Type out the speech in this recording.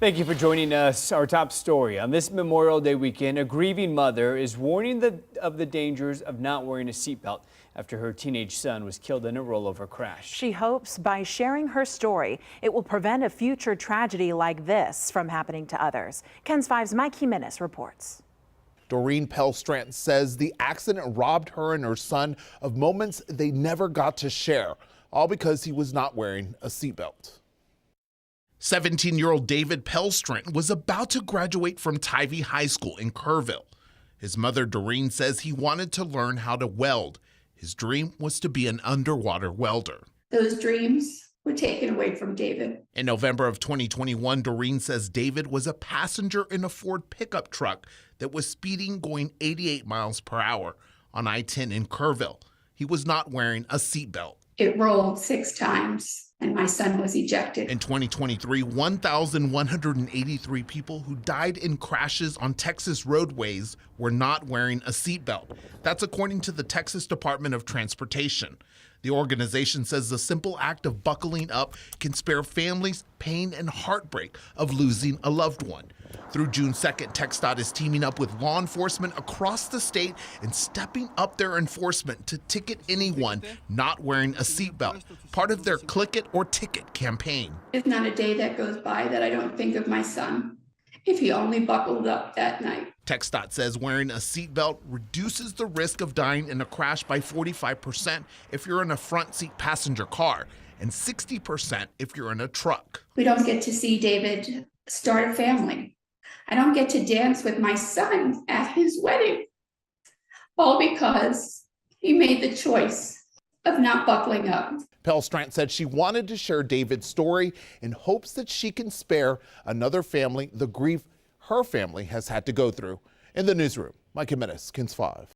Thank you for joining us. Our top story on this Memorial Day weekend, a grieving mother is warning of the dangers of not wearing a seatbelt after her teenage son was killed in a rollover crash. She hopes by sharing her story, it will prevent a future tragedy like this from happening to others. KENS 5's Mike Jimenez reports. Doreen Pellstrant says the accident robbed her and her son of moments they never got to share, all because he was not wearing a seatbelt. 17-year-old David Pellstrant was about to graduate from Tivy High School in Kerrville. His mother, Doreen, says he wanted to learn how to weld. His dream was to be an underwater welder. Those dreams were taken away from David. In November of 2021, Doreen says David was a passenger in a Ford pickup truck that was speeding going 88 miles per hour on I-10 in Kerrville. He was not wearing a seatbelt. It rolled 6 times and my son was ejected. In 2023, 1,183 people who died in crashes on Texas roadways were not wearing a seatbelt. That's according to the Texas Department of Transportation. The organization says the simple act of buckling up can spare families pain and heartbreak of losing a loved one. Through June 2nd, TxDOT is teaming up with law enforcement across the state and stepping up their enforcement to ticket anyone not wearing a seatbelt, part of their Click It or Ticket campaign. It's not a day that goes by that I don't think of my son, if he only buckled up that night. TxDOT says wearing a seatbelt reduces the risk of dying in a crash by 45% if you're in a front seat passenger car and 60% if you're in a truck. We don't get to see David start a family. I don't get to dance with my son at his wedding, all because he made the choice of not buckling up. Pellstrant said she wanted to share David's story in hopes that she can spare another family the grief her family has had to go through. In the newsroom, Mike Jimenez, KENS 5.